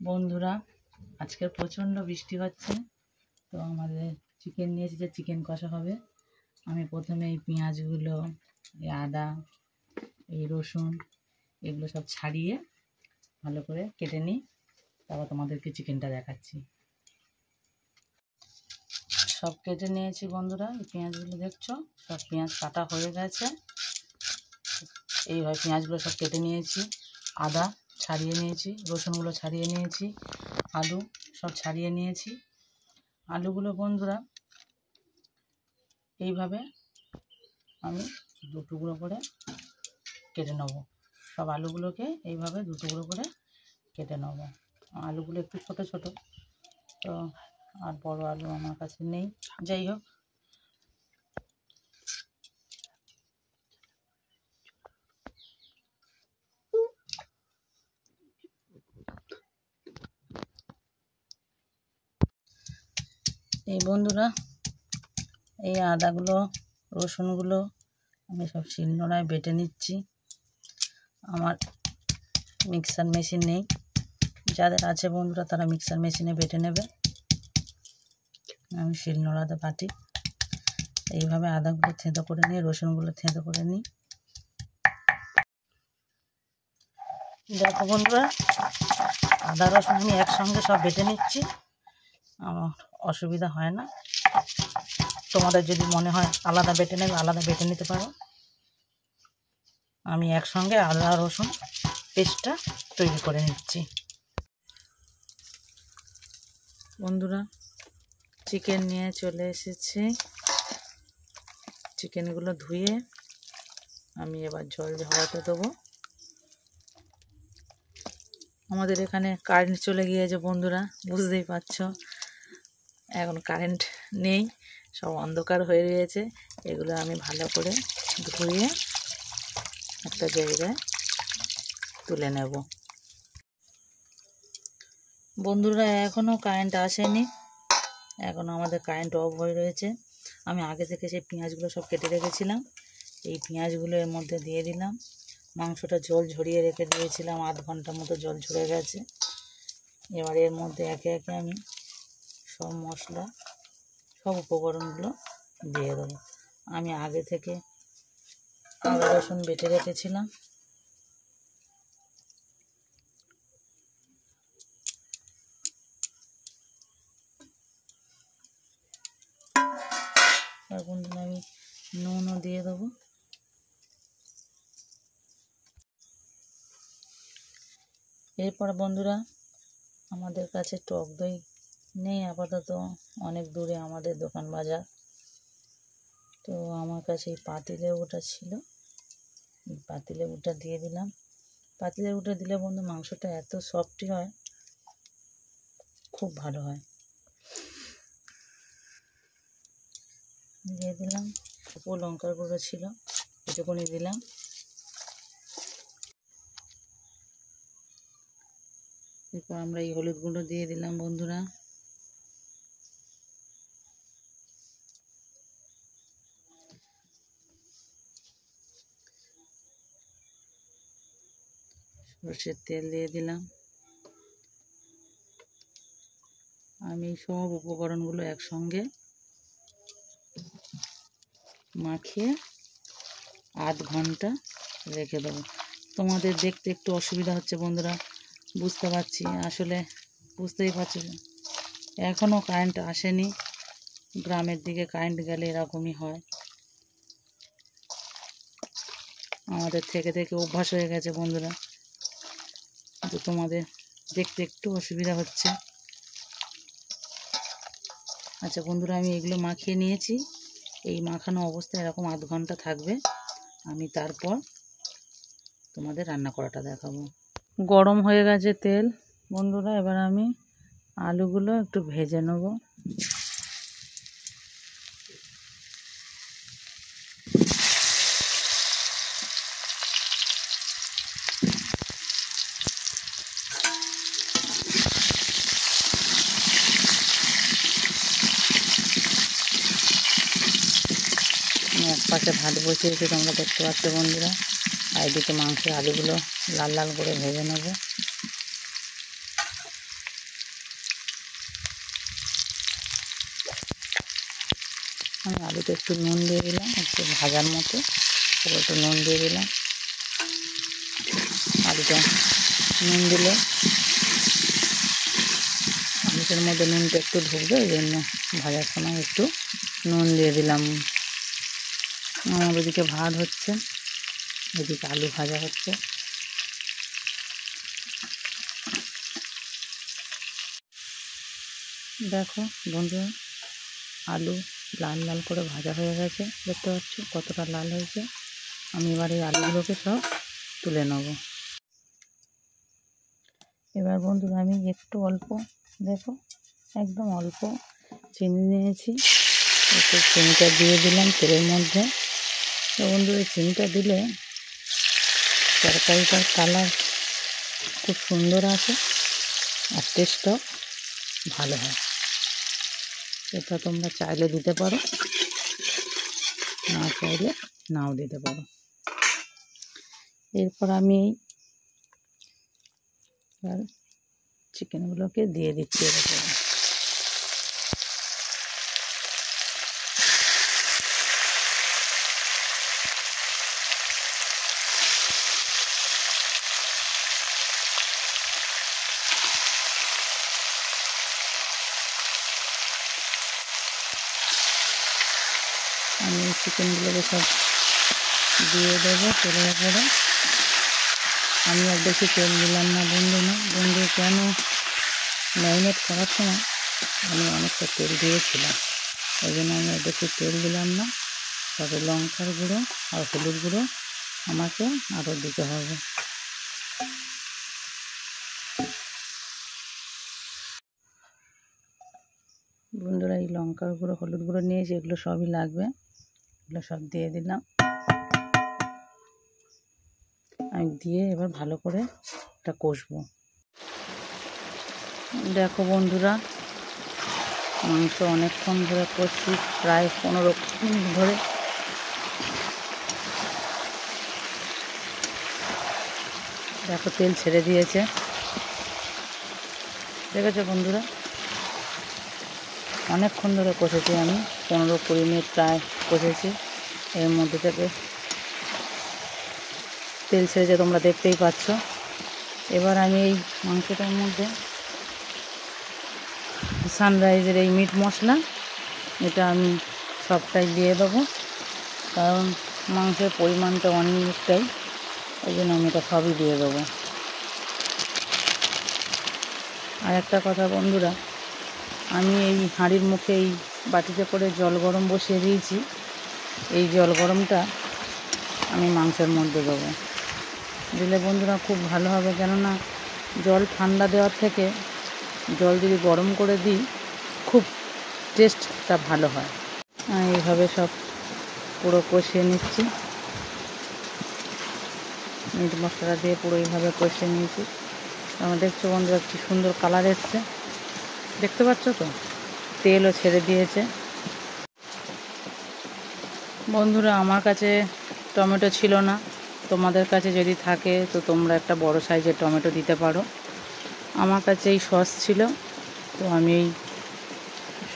বন্ধুরা, আজকে প্রচণ্ড বৃষ্টি হচ্ছে, তো আমাদের চিকেন নিয়েছি, যে চিকেন কষা হবে। আমি প্রথমে এই পেঁয়াজগুলো, এই আদা, এই রসুন, এগুলো সব ছাড়িয়ে ভালো করে কেটে নিই, তারপর তোমাদেরকে চিকেনটা দেখাচ্ছি। সব কেটে নিয়েছি বন্ধুরা, এই পেঁয়াজগুলো দেখছো, সব পেঁয়াজ কাটা হয়ে গেছে। এইভাবে পেঁয়াজগুলো সব কেটে নিয়েছি, আদা ছাড়িয়ে নিয়েছি, রসুনগুলো ছাড়িয়ে নিয়েছি, আলু সব ছাড়িয়ে নিয়েছি। আলুগুলো বন্ধুরা এইভাবে আমি দু টুকরো করে কেটে নেব। সব আলুগুলোকে এইভাবে দু টুকরো করে কেটে নেব। আলুগুলো একটু ছোট ছোট, তো আর বড় আলু আমার কাছে নেই। যাই হোক, এই বন্ধুরা এই আদাগুলো রসুনগুলো আমি সব শিলনোড়ায় বেটে নিচ্ছি। আমার মিক্সার মেশিন নেই, যাদের আছে বন্ধুরা তারা মিক্সার মেশিনে বেটে নেবে। আমি শিলনোড়াতে বাটি। এইভাবে আদাগুলো থেঁতো করে নিয়ে রসুনগুলো থেঁতো করে নিই। দেখো বন্ধুরা, আদা রসুন আমি একসঙ্গে সব বেটে নিচ্ছি, আমার অসুবিধা হয় না। তোমাদের যদি মনে হয় আলাদা বেটে নেবে, আলাদা বেটে নিতে পারো। আমি একসঙ্গে আদা রসুন পেস্টটা তৈরি করে নিচ্ছি। বন্ধুরা, চিকেন নিয়ে চলে এসেছি। চিকেনগুলো ধুয়ে আমি এবার জল ঝরাতে দেবো। আমাদের এখানে কারেন্ট চলে গিয়েছে বন্ধুরা, বুঝতেই পারছো। এখন কারেন্ট নেই, সব অন্ধকার হয়ে রয়েছে। এগুলো আমি ভালো করে ধুয়ে একটা জায়গায় তুলে নেব। বন্ধুরা, এখনও কারেন্ট আসেনি, এখনও আমাদের কারেন্ট অফ হয়ে রয়েছে। আমি আগে থেকে সেই পেঁয়াজগুলো সব কেটে রেখেছিলাম, এই পেঁয়াজগুলো এর মধ্যে দিয়ে দিলাম। মাংসটা জল ঝরিয়ে রেখে দিয়েছিলাম, আধ ঘন্টার মতো জল ঝরে গেছে। এবার এর মধ্যে একে একে আমি সব মশলা, সব উপকরণগুলো দিয়ে দেবো। আমি আগে থেকে আদা রসুন বেটে রেখেছিলাম। আর বন্ধুরা আমি নুনও দিয়ে দেবো। এরপর বন্ধুরা, আমাদের কাছে টক দই নেই আপাতত, অনেক দূরে আমাদের দোকান বাজার। তো আমার কাছে এই পাতিলেবুটা ছিল, এই পাতিলেবুটা দিয়ে দিলাম। পাতিলেবুটা দিলে বন্ধু মাংসটা এত সফটি হয়, খুব ভালো হয়। দিয়ে দিলাম। ও লঙ্কার গুঁড়ো ছিল, এটুকুনি দিলাম। এরপর আমরা এই হলুদ গুঁড়ো দিয়ে দিলাম বন্ধুরা। সরষের তেল দিয়ে দিলাম। আমি সব উপকরণগুলো একসঙ্গে মাখিয়ে আধ ঘন্টা রেখে দেবো। তোমাদের দেখতে একটু অসুবিধা হচ্ছে বন্ধুরা, বুঝতে পারছি, আসলে বুঝতেই পারছি এখনও কারেন্ট আসেনি। গ্রামের দিকে কারেন্ট গেলে এরকমই হয়, আমাদের থেকে থেকে অভ্যাস হয়ে গেছে বন্ধুরা, তো তোমাদের দেখতে একটু অসুবিধা হচ্ছে। আচ্ছা বন্ধুরা, আমি এগুলো মাখিয়ে নিয়েছি। এই মাখানো অবস্থায় এরকম আধ ঘন্টা থাকবে, আমি তারপর তোমাদের রান্না করাটা দেখাবো। গরম হয়ে গেছে তেল বন্ধুরা, এবার আমি আলুগুলো একটু ভেজে নেব। এক পাশে ভাত বসিয়েছি, তোমরা দেখতে পাচ্ছ বন্ধুরা। আর এদিকে মাংসের আলুগুলো লাল লাল করে ভেজে নেব। আমি আলুতে একটু নুন দিয়ে দিলাম, একটু ভাজার মতো একটু নুন দিয়ে দিলাম। আলুটা নুন দিলে আলুটার মধ্যে নুনটা একটু ঢুকবে, ওই জন্য ভাজার সময় একটু নুন দিয়ে দিলাম। আমার ওদিকে ভাত হচ্ছে, এদিকে আলু ভাজা হচ্ছে। দেখো বন্ধুরা, আলু লাল লাল করে ভাজা হয়ে গেছে, দেখতে পাচ্ছ কতটা লাল হয়েছে। আমি এবার এই আলুগুলোকে সব তুলে নেব। এবার বন্ধুরা আমি একটু অল্প, দেখো একদম অল্প চিনি নিয়েছি, একটু চিনিটা দিয়ে দিলাম তেলের মধ্যে। তো বন্ধুরা চিনিটা দিলে তরকারিটার কালার খুব সুন্দর আসে আর টেস্টটাও ভালো হয়। এটা তোমরা চাইলে দিতে পারো, না চাইলে নাও দিতে পারো। এরপর আমি চিকেনগুলোকে দিয়ে দিচ্ছি এর উপরে। আমি চিকেনগুলোকে সব দিয়ে দেবো তেলের উপরে। আমি আর বেশি তেল দিলাম না বন্ধু, কেন ম্যারিনেট করার সময় আমি অনেকটা তেল দিয়েছিলাম, ওই জন্য আমি আর বেশি তেল দিলাম না। তবে লঙ্কার গুঁড়ো আর হলুদ গুঁড়ো আমাকে আরও দিতে হবে। বন্ধুরা এই লঙ্কার গুঁড়ো হলুদ গুঁড়ো নিয়েছি, এগুলো সবই লাগবে, এগুলো সব দিয়ে দিলাম। আমি দিয়ে এবার ভালো করে এটা কষবো। দেখো বন্ধুরা, মাংস অনেকক্ষণ ধরে কষছি, প্রায় 15 মিনিট ধরে। দেখো তেল ছেড়ে দিয়েছে, দেখেছো বন্ধুরা, অনেকক্ষণ ধরে কষেছি আমি, 15-20 মিনিট প্রায় কষেছি। এর মধ্যে থেকে তেল ছেড়েছে, তোমরা দেখতেই পাচ্ছ। এবার আমি এই মাংসটার মধ্যে সানরাইজের এই মিট মশলা, এটা আমি সবটাই দিয়ে দেবো, কারণ মাংসের পরিমাণটা অনেকটাই, ওই জন্য আমি এটা সবই দিয়ে দেবো। আর একটা কথা বন্ধুরা, আমি এই হাঁড়ির মুখে এই বাটিতে করে জল গরম বসিয়ে দিয়েছি, এই জল গরমটা আমি মাংসের মধ্যে দেবো। দিলে বন্ধুরা খুব ভালো হবে, কেননা জল ঠান্ডা দেওয়ার থেকে জল যদি গরম করে দিই খুব টেস্টটা ভালো হয়। এইভাবে সব পুরো কষিয়ে নিচ্ছি, মিট মশলা দিয়ে পুরো এইভাবে কষিয়ে নিয়েছি। আমরা দেখছো বন্ধুরা কি সুন্দর কালার এসছে, দেখতে পাচ্ছ তো, তেলও ছেড়ে দিয়েছে। বন্ধুরা আমার কাছে টমেটো ছিল না, তোমাদের কাছে যদি থাকে তো তোমরা একটা বড় সাইজের টমেটো দিতে পারো। আমার কাছে এই সস ছিল, তো আমি এই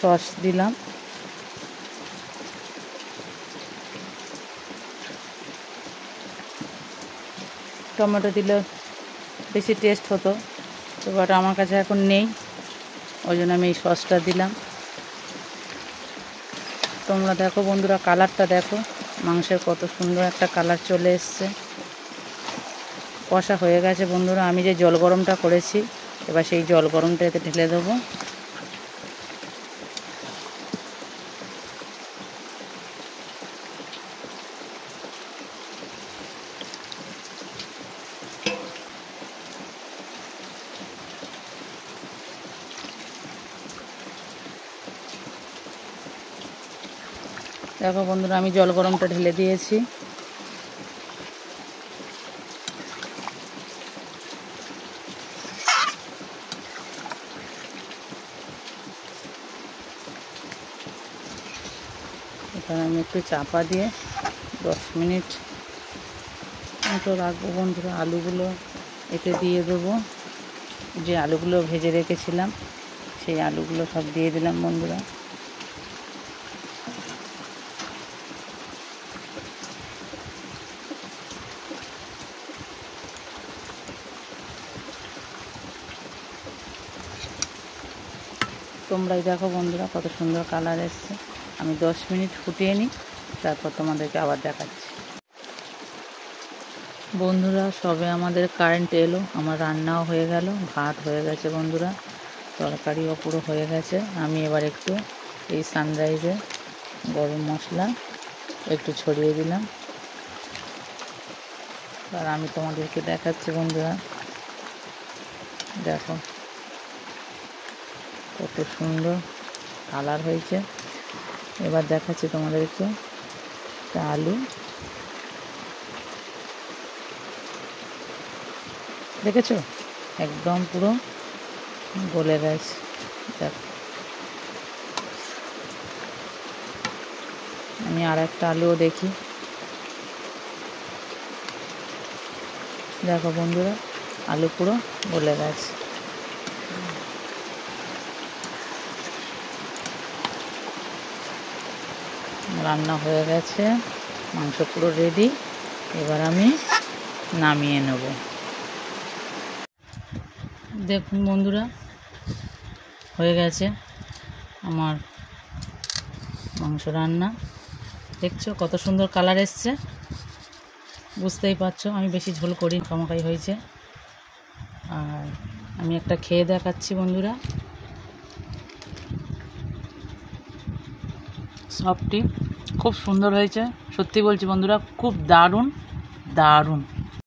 সস দিলাম। টমেটো দিলে বেশি টেস্ট হতো, তো বাট আমার কাছে এখন নেই, ওই জন্য আমি এই সসটা দিলাম। তোমরা দেখো বন্ধুরা, কালারটা দেখো, মাংসের কত সুন্দর একটা কালার চলে এসছে। কষা হয়ে গেছে বন্ধুরা। আমি যে জল গরমটা করেছি, এবার সেই জল গরমটা এতে ঢেলে দেবো। দেখো বন্ধুরা, আমি জল গরমটা ঢেলে দিয়েছি। এখানে আমি একটু চাপা দিয়ে 10 মিনিট মতো রাখবো বন্ধুরা। আলুগুলো এতে দিয়ে দেবো, যে আলুগুলো ভেজে রেখেছিলাম সেই আলুগুলো সব দিয়ে দিলাম বন্ধুরা। তোমরাই দেখো বন্ধুরা কত সুন্দর কালার এসছে। আমি 10 মিনিট ফুটিয়ে নিই, তারপর তোমাদেরকে আবার দেখাচ্ছি। বন্ধুরা সবে আমাদের কারেন্ট এলো, আমার রান্নাও হয়ে গেল, ভাত হয়ে গেছে বন্ধুরা, তরকারিও পুরো হয়ে গেছে। আমি এবার একটু এই সানরাইজে গরম মশলা একটু ছড়িয়ে দিলাম, আর আমি তোমাদেরকে দেখাচ্ছি বন্ধুরা, দেখো কত সুন্দর কালার হয়েছে। এবার দেখাচ্ছি তোমাদেরকে একটা আলু, দেখেছো একদম পুরো গলে গেছে। দেখো আমি আর একটা আলুও দেখি, দেখো বন্ধুরা আলু পুরো গলে গেছে। রান্না হয়ে গেছে, মাংস পুরো রেডি, এবার আমি নামিয়ে নেব। দেখুন বন্ধুরা হয়ে গেছে আমার মাংস রান্না, দেখছো কত সুন্দর কালার এসছে, বুঝতেই পারছো আমি বেশি ঝোল করি, মাখামাখাই হয়েছে। আর আমি একটা খেয়ে দেখাচ্ছি বন্ধুরা, সবটি খুব সুন্দর হয়েছে, সত্যি বলছি বন্ধুরা খুব দারুণ দারুণ।